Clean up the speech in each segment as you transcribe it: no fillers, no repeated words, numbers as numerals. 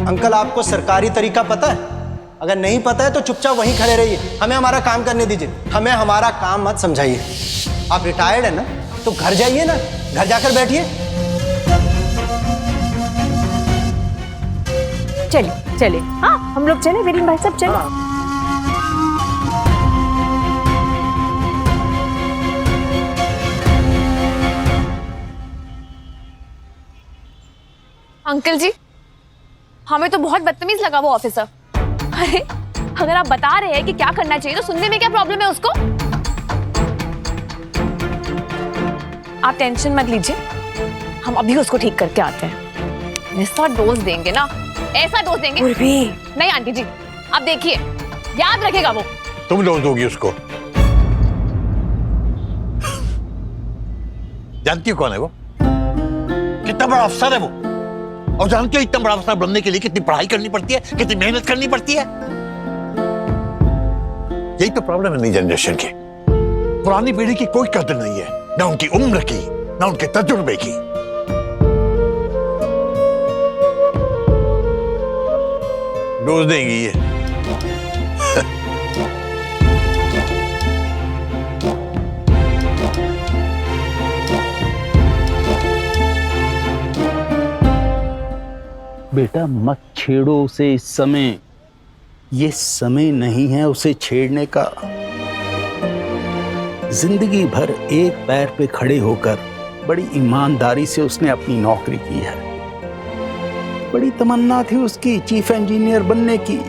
Uncle, आपको सरकारी तरीका पता है? अगर नहीं पता है तो चुपचाप वहीं खड़े रहिए, हमें हमारा काम करने दीजिए, हमें हमारा काम मत समझाइए। आप रिटायर्ड है ना, तो घर जाइए ना, घर जाकर बैठिए। चलिए चलिए, हाँ हम लोग चले, विरेन भाई सब चले। अंकल जी, हमें तो बहुत बदतमीज लगा वो ऑफिसर। अरे अगर आप बता रहे हैं कि क्या करना चाहिए तो सुनने में क्या प्रॉब्लम है उसको? आप टेंशन मत लीजिए, हम अभी उसको ठीक करके आते हैं। ऐसा डोज देंगे ना, ऐसा डोज देंगे। नहीं आंटी जी, आप देखिए, याद रखेगा वो। तुम डोज दोगी उसको? जानती हो कौन है वो? कितना बड़ा अफसर है वो, और जानते हो इतना बड़ा अफसर बनने के लिए कितनी पढ़ाई करनी पड़ती है, कितनी मेहनत करनी पड़ती है। यही तो प्रॉब्लम है नई जनरेशन की। पुरानी पीढ़ी की कोई कदर नहीं है, ना उनकी उम्र की, ना उनके तजुर्बे की। डोज देंगी ये। बेटा मत छेड़ो उसे इस समय, ये समय नहीं है उसे छेड़ने का। जिंदगी भर एक पैर पे खड़े होकर बड़ी ईमानदारी से उसने अपनी नौकरी की है। बड़ी तमन्ना थी उसकी चीफ इंजीनियर बनने की,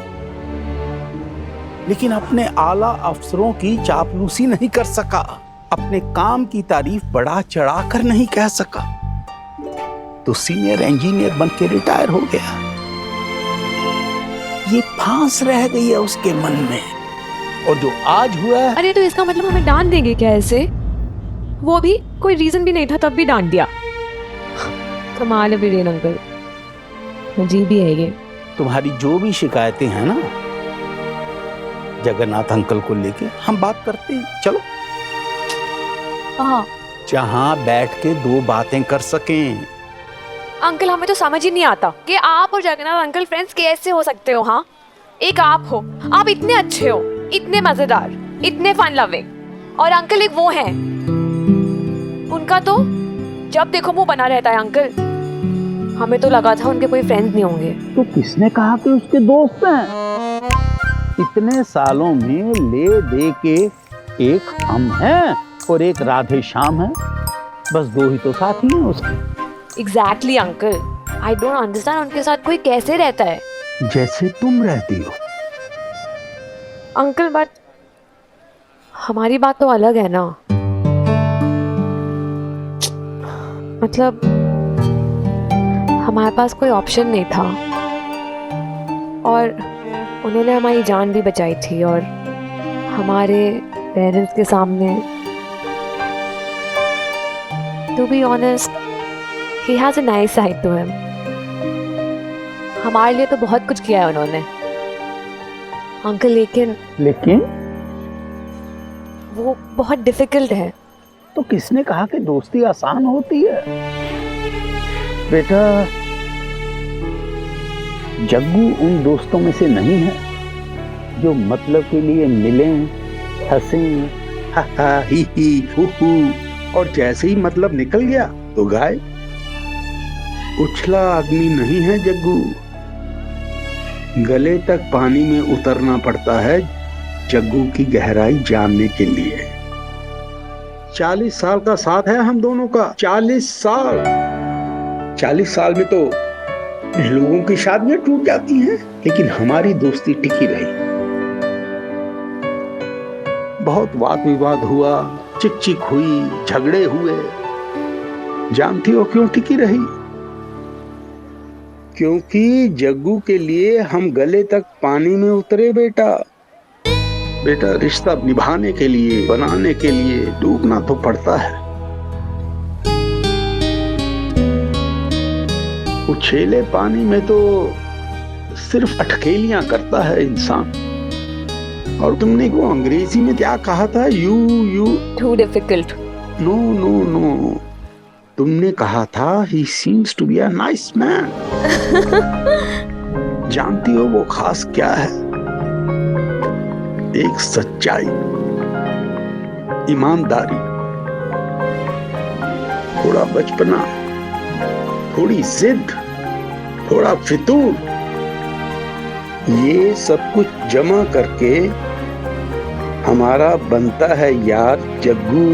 लेकिन अपने आला अफसरों की चापलूसी नहीं कर सका, अपने काम की तारीफ बढ़ा चढ़ा कर नहीं कह सका, तो सीनियर इंजीनियर बन के रिटायर हो गया। ये फांस रह गई है उसके मन में, और जो आज हुआ है। अरे तो इसका मतलब हमें डांट देंगे क्या ऐसे? वो भी कोई रीजन भी नहीं था तब भी डांट दिया। कमाल है वीरेन अंकल, अजीब ही है ये। तुम्हारी जो भी शिकायतें हैं ना जगन्नाथ अंकल को लेके हम बात करते हैं, चलो। हाँ जहां बैठ के दो बातें कर सकें। अंकल, हमें तो समझ ही नहीं आता कि आप और जगन्नाथ अंकल फ्रेंड्स कैसे हो सकते हो। हाँ, एक आप हो, आप इतने अच्छे हो, इतने मजेदार, इतने फन लविंग, और अंकल एक वो हैं, उनका तो जब देखो मुंह बना रहता है। अंकल, हमें तो लगा था उनके कोई फ्रेंड्स नहीं होंगे। तो किसने कहा कि उसके दोस्त हैं? इतने सालों में ले दे के एक हम हैं और एक राधे श्याम है, बस दो ही तो साथी हैं उसके। Exactly uncle, I don't understand उनके साथ कोई कैसे रहता है। जैसे तुम रहती हो। अंकल, बट हमारी बात तो अलग है ना। मतलब हमारे पास कोई ऑप्शन नहीं था, और उन्होंने हमारी जान भी बचाई थी, और हमारे पेरेंट्स के सामने, to be honest, he has a nice side to him. हमारे लिए तो बहुत कुछ किया है उन्होंने अंकल, लेकिन वो बहुत डिफिकल्ट है। तो किसने कहा कि दोस्ती आसान होती है? बेटा, जग्गू उन दोस्तों में से नहीं है जो मतलब के लिए मिलें, हंसें, हा हा ही हू हू, और जैसे ही मतलब निकल गया तो गायब। उछला आदमी नहीं है जग्गू, गले तक पानी में उतरना पड़ता है जग्गू की गहराई जानने के लिए। 40 साल का साथ है हम दोनों का, 40 साल। 40 साल में तो लोगों की शादियां टूट जाती हैं, लेकिन हमारी दोस्ती टिकी रही। बहुत वाद विवाद हुआ, चिक चिक हुई, झगड़े हुए। जानती हो क्यों टिकी रही? क्योंकि जग्गू के लिए हम गले तक पानी में उतरे। बेटा रिश्ता निभाने के लिए, बनाने के लिए डूबना तो पड़ता है। उछेले पानी में तो सिर्फ अटखेलियां करता है इंसान। और तुमने वो अंग्रेजी में क्या कहा था? You too difficult. No no no, तुमने कहा था he seems to be a nice man. जानती हो वो खास क्या है? एक सच्चाई, ईमानदारी, थोड़ा बचपना, थोड़ी जिद, थोड़ा फितूर, ये सब कुछ जमा करके हमारा बनता है यार जग्गू।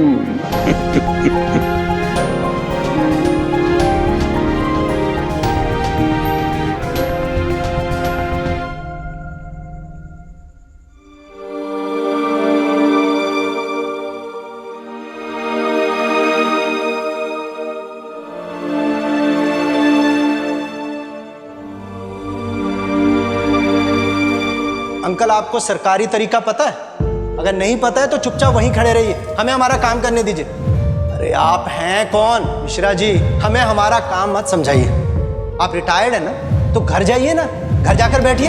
अंकल आपको सरकारी तरीका पता है? अगर नहीं पता है तो चुपचाप वहीं खड़े रहिए, हमें हमारा काम करने दीजिए। अरे आप हैं कौन मिश्रा जी? हमें हमारा काम मत समझाइए। आप रिटायर्ड है ना, तो घर जाइए ना, घर जाकर बैठिए।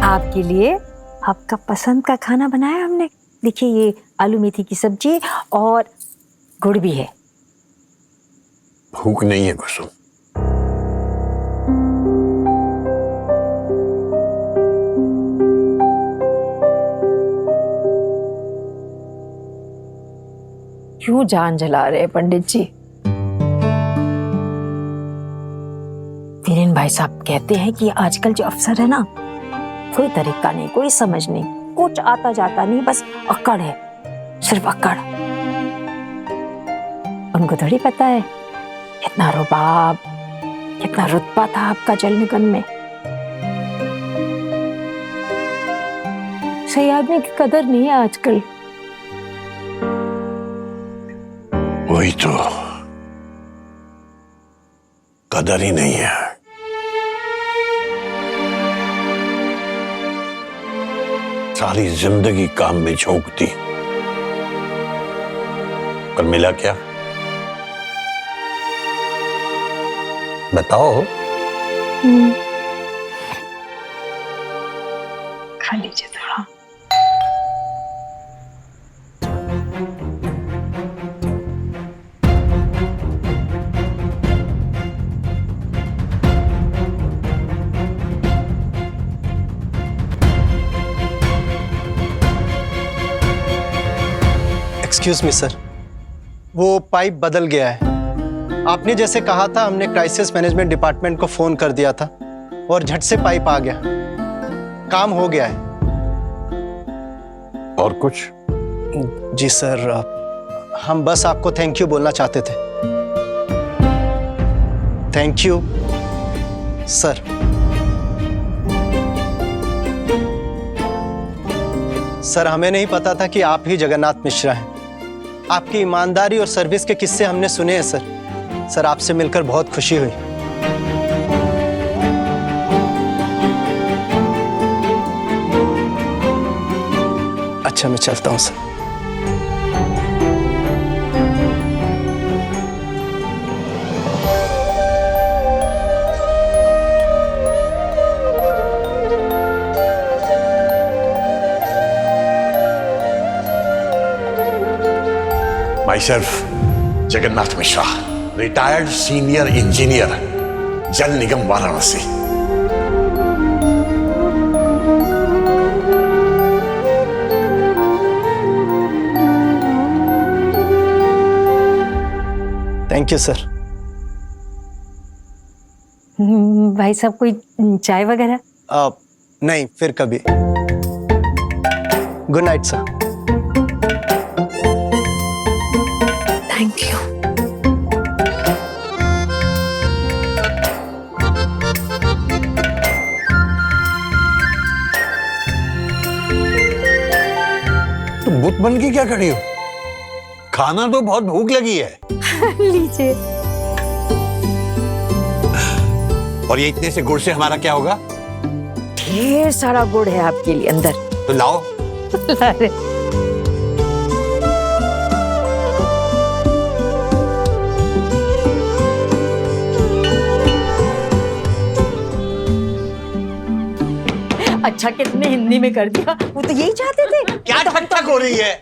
आपके लिए आपका पसंद का खाना बनाया हमने। देखिए ये आलू मेथी की सब्जी और गुड़ भी है। भूख नहीं है कुसुम। क्यों जान जला रहे हैं पंडित जी? वीरेन भाई साहब कहते हैं कि आजकल जो अफसर है ना, कोई तरीका नहीं, कोई समझ नहीं, कुछ आता जाता नहीं, बस अक्कड़ है, सिर्फ अक्कड़। उनको थोड़ी पता है कितना रुबाब, कितना रुतबा था आपका जल निगम में। सही आदमी की कदर नहीं है आजकल। वही तो, कदर ही नहीं है। सारी जिंदगी काम में झोंक दी, कल मिला क्या? बताओ। खा लीजिए थोड़ा। एक्सक्यूज मी सर, वो पाइप बदल गया है। आपने जैसे कहा था, हमने क्राइसिस मैनेजमेंट डिपार्टमेंट को फोन कर दिया था और झट से पाइप आ गया, काम हो गया है। और कुछ? जी सर, हम बस आपको थैंक यू बोलना चाहते थे। Thank you sir. सर हमें नहीं पता था कि आप ही जगन्नाथ मिश्रा हैं। आपकी ईमानदारी और सर्विस के किस्से हमने सुने हैं सर। सर आपसे मिलकर बहुत खुशी हुई। अच्छा मैं चलता हूं sir. Myself, Jagannath Mishra, retired senior engineer, Jal Nigam Varanasi. Thank you sir. भाई साहब कोई चाय वगैरह? नहीं, फिर कभी। Good night sir. Thank you. तुम बुत बन के क्या खड़ी हो? खाना तो बहुत भूख लगी है। लीजिए। और ये इतने से गुड़ से हमारा क्या होगा? ढेर सारा गुड़ है आपके लिए अंदर। तो लाओ। अरे अच्छा कितने हिंदी में कर दिया, वो तो यही चाहते थे। क्या ठक ठक हो रही है?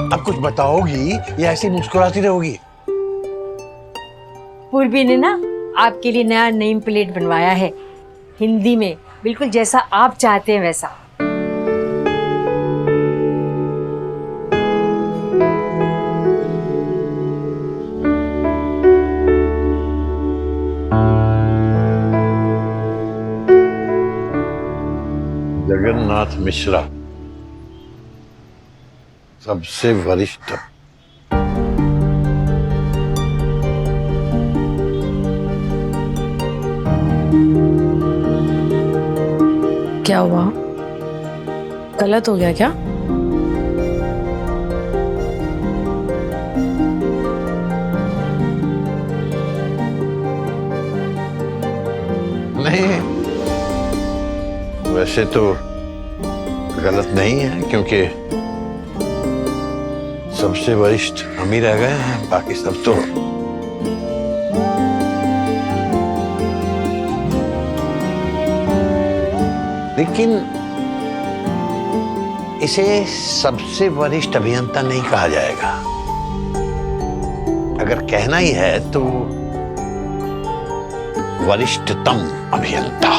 अब कुछ बताओगी या ऐसी मुस्कुराती रहोगी? पूर्वी ने ना आपके लिए नया नेम प्लेट बनवाया है हिंदी में, बिल्कुल जैसा आप चाहते हैं वैसा। जगन्नाथ मिश्रा, सबसे वरिष्ठ। क्या हुआ? गलत हो गया क्या? नहीं, वैसे तो गलत नहीं है, क्योंकि सबसे वरिष्ठ हम ही रह गए हैं, बाकी सब तो लेकिन इसे सबसे वरिष्ठ अभियंता नहीं कहा जाएगा। अगर कहना ही है तो वरिष्ठतम अभियंता।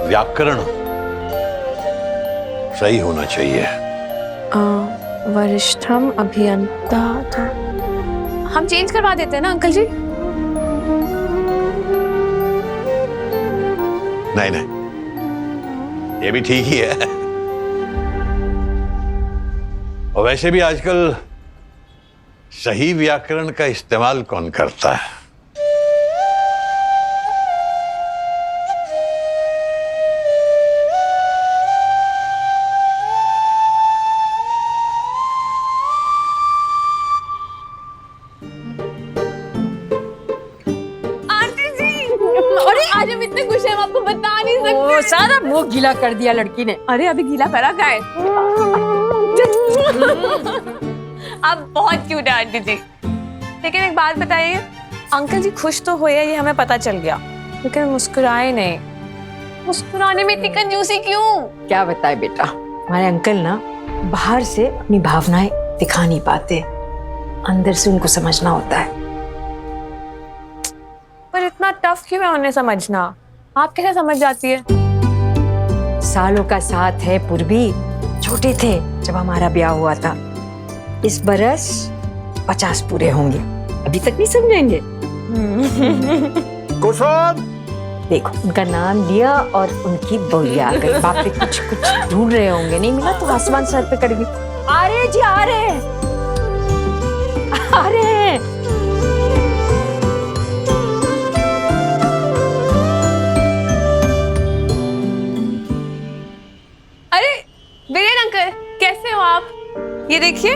व्याकरण सही होना चाहिए। वरिष्ठम अभियंता तो हम चेंज करवा देते हैं ना अंकल जी? नहीं नहीं, ये भी ठीक ही है। और वैसे भी आजकल सही व्याकरण का इस्तेमाल कौन करता है? आज हम इतने खुश हैं, हम आपको बता नहीं सकते। सारा मुंह गीला कर दिया लड़की ने। अरे अभी गीला करा क्या है? आप बहुत क्यूट है आंटी जी। लेकिन एक बात बताइए, अंकल जी खुश तो हुए ये हमें पता चल गया, लेकिन मुस्कुराए नहीं। मुस्कुराने में इतनी कंजूसी क्यों? क्या बताए बेटा, हमारे अंकल ना बाहर से अपनी भावनाएं दिखा नहीं पाते, अंदर से उनको समझना होता है। पर इतना टफ क्यों है उन्हें समझना? आप कैसे समझ जाती है? सालों का साथ है पूर्वी। छोटे थे जब हमारा ब्याह हुआ था, इस बरस 50 पूरे होंगे, अभी तक नहीं समझेंगे। कुसुम, देखो उनका नाम लिया और उनकी बोलिया आ गई। बाप रे, कुछ ढूंढ रहे होंगे, नहीं मिला तो आसमान सर पे करेगी। आ रहे जी, आ रहे आ रहे। वीरेन अंकल, कैसे हो आप? ये देखिए,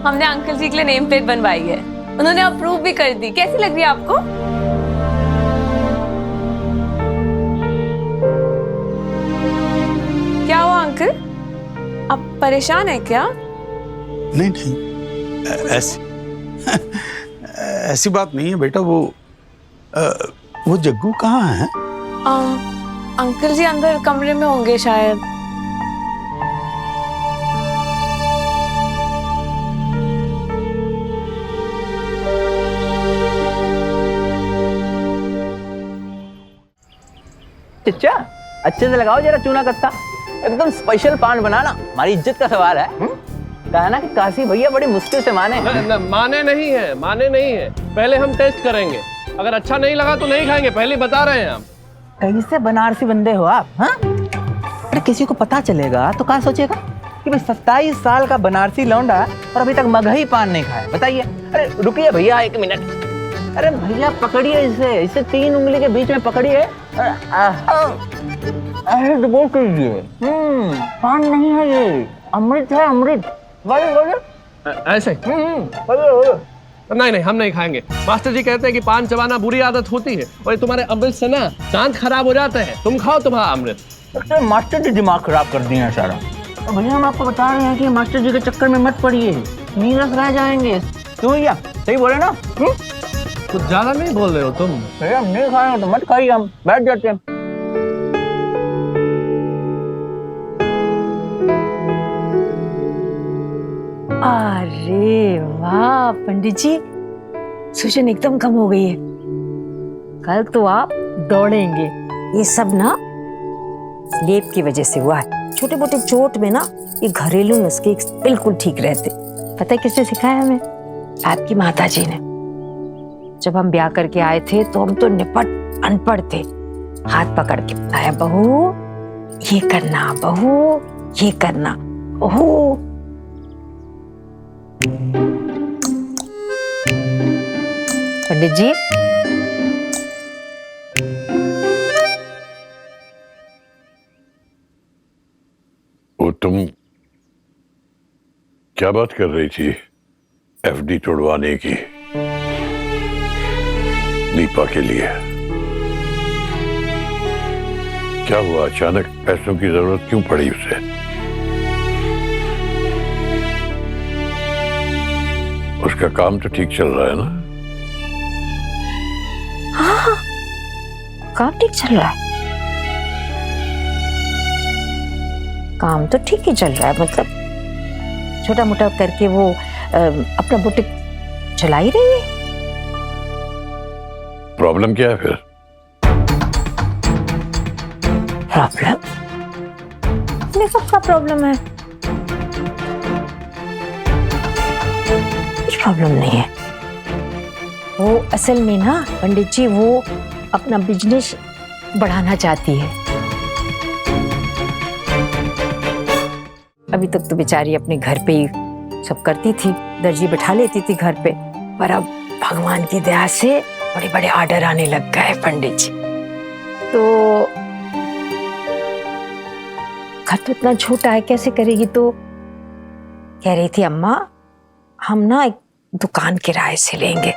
हमने अंकल जी के लिए नेम प्लेट बनवाई है, उन्होंने अप्रूव भी कर दी। कैसी लग रही है आपको? क्या हुआ अंकल, आप परेशान है क्या? नहीं नहीं, ऐसी बात नहीं है बेटा। वो जग्गू कहाँ है? अंकल जी अंदर कमरे में होंगे शायद। चचा, अच्छे से लगाओ जरा चूना कत्ता, एकदम स्पेशल पान बनाना, हमारी इज्जत का सवाल है। कहा ना कि काशी भैया बड़ी मुश्किल से माने। माने नहीं है, पहले हम टेस्ट करेंगे, अगर अच्छा नहीं लगा तो नहीं खाएंगे, पहले बता रहे हैं हम। कैसे बनारसी बंदे हो आप? हाँ, अरे किसी को पता चलेगा तो क्या सोचेगा कि भाई 27 साल का बनारसी लौंडा और अभी तक मगही पान नहीं खाया। बताइए। अरे रुकिए भैया 1 मिनट। अरे भैया पकड़िए इसे 3 उंगली के बीच में पकड़िए। अरे डबो कीजिए। पान नहीं है ये, अमृत है अमृत। बोलो बोलो। ऐसे बोलो। नहीं नहीं, हम नहीं खाएंगे। मास्टर जी कहते हैं कि पान चबाना बुरी आदत होती है और ये तुम्हारे अमृत से ना दांत खराब हो जाते हैं। तुम खाओ तुम्हारा अमृत। तो मास्टर जी दिमाग खराब कर दिए हैं सारा। तो भैया हम आपको बता रहे हैं कि मास्टर जी के चक्कर में मत पड़िए, नीरस रह जाएंगे। क्यों भैया, सही बोले ना? कुछ ज्यादा नहीं बोल रहे हो तुम? भैया हम नहीं खाएंगे तो मत खाइए, हम बैठ जाते हैं। अरे वाह पंडित जी, सूजन एकदम कम हो गई है। कल तो आप दौड़ेंगे। ये सब ना लेप की वजह से हुआ है। छोटे मोटे चोट में ना ये घरेलू नुस्खे बिल्कुल ठीक रहते। पता है किसने सिखाया हमें? आपकी माता जी ने। जब हम ब्याह करके आए थे तो हम तो निपट अनपढ़ थे। हाथ पकड़ के बताया, बहू ये करना, बहू ये करना। ओहो पंडित जी, वो तुम क्या बात कर रही थी एफडी तोड़वाने की दीपा के लिए? क्या हुआ, अचानक पैसों की जरूरत क्यों पड़ी उसे? उसका काम तो ठीक चल रहा है ना? हाँ काम ठीक चल रहा है। काम तो ठीक ही चल रहा है, मतलब छोटा मोटा करके वो अपना बुटीक चला ही रही है। प्रॉब्लम क्या है फिर? प्रॉब्लम? मेकअप का प्रॉब्लम है? कुछ प्रॉब्लम नहीं है। वो असल में ना पंडित जी वो अपना बिजनेस बढ़ाना चाहती है। अभी तक तो बेचारी अपने घर पे ही सब करती थी, दर्जी बैठा लेती थी घर पे, पर अब भगवान की दया से बड़े बड़े ऑर्डर आने लग गए पंडित जी। तो घर तो इतना छोटा है, कैसे करेगी? तो कह रही थी अम्मा हम ना एक दुकान किराए से लेंगे।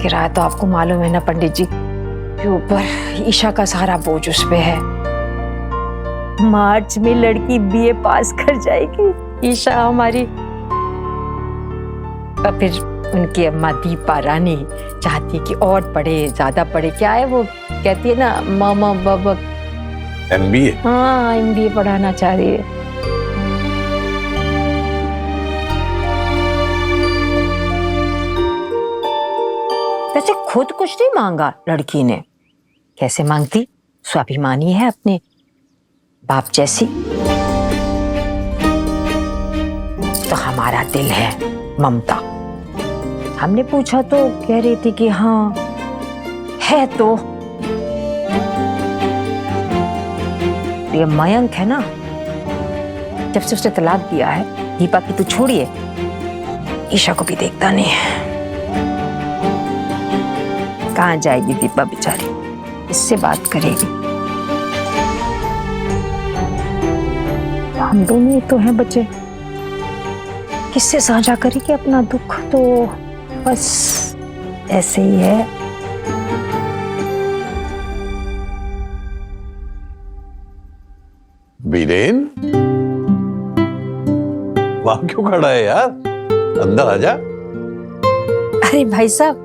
किराया तो आपको मालूम है ना पंडित जी के ऊपर ईशा का सारा बोझ उस पे है। मार्च में लड़की बीए पास कर जाएगी ईशा हमारी। और फिर उनकी अम्मा दीपा रानी चाहती कि और पढ़े, ज्यादा पढ़े। क्या है वो कहती है ना, मामा बाबा एमबीए? हाँ एमबीए पढ़ाना चाह रही है। वैसे खुद कुछ नहीं मांगा लड़की ने। कैसे मांगती? स्वाभिमानी है अपने बाप जैसी। तो हमारा दिल है ममता। हमने पूछा तो कह रही थी कि हाँ है। तो ये मयंक है ना, जब से उसने तलाक दिया है, दीपा की तो छोड़िए, ईशा को भी देखता नहीं है। कहाँ जाएगी दीपा बेचारी, इससे बात करेगी। हम दोनों ही तो हैं बच्चे, किससे साझा करेगी अपना दुख? तो बस ऐसे ही है। बीरेन, वहां क्यों खड़ा है यार? अंदर आजा। अरे भाई साहब,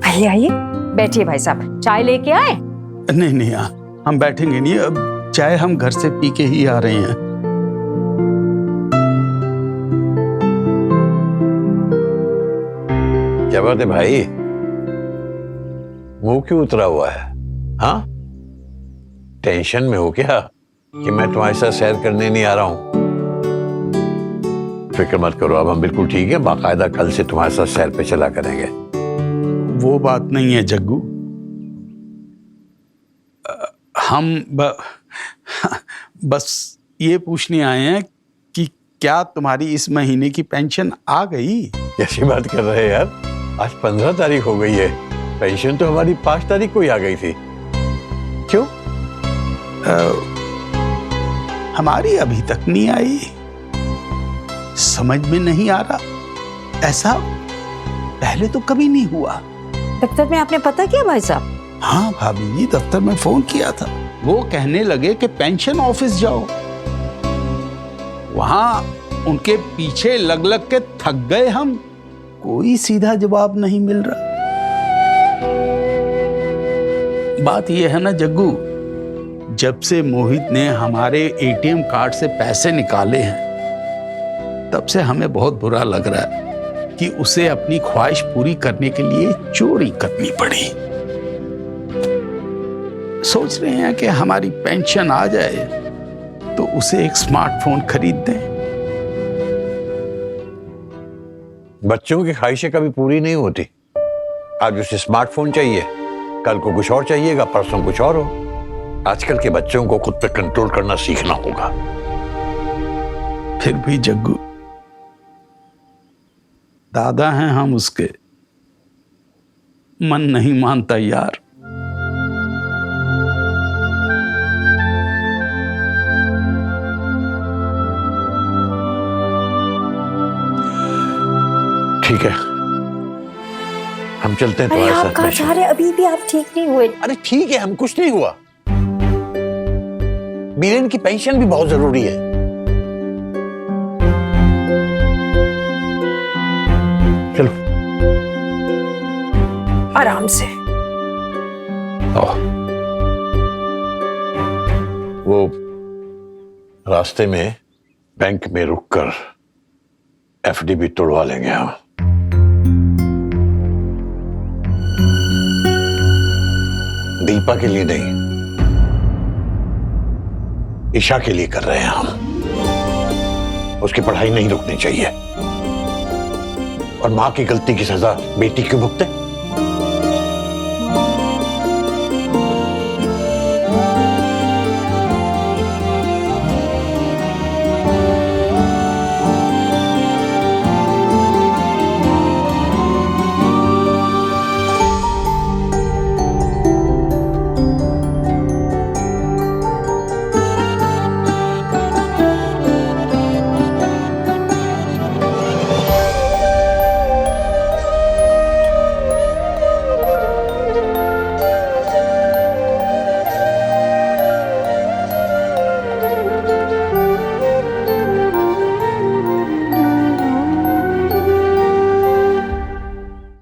पहले आइए, बैठिए भाई साहब। चाय लेके आए? नहीं नहीं, हम बैठेंगे नहीं, अब चाय हम घर से पी के ही आ रहे हैं। क्या बात है भाई, मुंह क्यों उतरा हुआ है? हाँ, टेंशन में हो क्या कि मैं तुम्हारे साथ सैर करने नहीं आ रहा हूं? फिक्र मत करो, अब हम बिल्कुल ठीक है। बाकायदा कल से तुम्हारे साथ सैर पे चला करेंगे। वो बात नहीं है जग्गू, हम बस ये पूछने आए हैं कि क्या तुम्हारी इस महीने की पेंशन आ गई? कैसी बात कर रहे हैं यार, आज 15 तारीख हो गई है। पेंशन तो हमारी 5 तारीख को ही आ गई थी। क्यों? हमारी अभी तक नहीं आई। समझ में नहीं आ रहा, ऐसा पहले तो कभी नहीं हुआ। दफ्तर में आपने पता किया भाई साहब? हाँ भाभी जी, दफ्तर में फोन किया था। वो कहने लगे कि पेंशन ऑफिस जाओ। वहां उनके पीछे लग लग के थक गए हम, कोई सीधा जवाब नहीं मिल रहा। बात यह है ना जग्गू, जब से मोहित ने हमारे एटीएम कार्ड से पैसे निकाले हैं, तब से हमें बहुत बुरा लग रहा है कि उसे अपनी ख्वाहिश पूरी करने के लिए चोरी करनी पड़ी। सोच रहे हैं कि हमारी पेंशन आ जाए तो उसे एक स्मार्टफोन खरीद दें। बच्चों की ख्वाहिशें कभी पूरी नहीं होती। आज उसे स्मार्टफोन चाहिए, कल को कुछ और चाहिएगा, परसों कुछ और हो। आजकल के बच्चों को खुद पे कंट्रोल करना सीखना होगा। फिर भी जग्गू, दादा हैं हम उसके, मन नहीं मानता यार। ठीक है, हम चलते हैं अरे तुम्हारे आप साथ कहाँ जा रहे? अभी भी आप ठीक नहीं हुए। अरे ठीक है, हम कुछ नहीं हुआ। बीरेन की पेंशन भी बहुत जरूरी है। चलो आराम से। वो रास्ते में बैंक में रुककर एफडी भी तोड़वा लेंगे हम। दीपा के लिए नहीं, ईशा के लिए कर रहे हैं हम। उसकी पढ़ाई नहीं रुकनी चाहिए। और मां की गलती की सजा बेटी क्यों भुगते?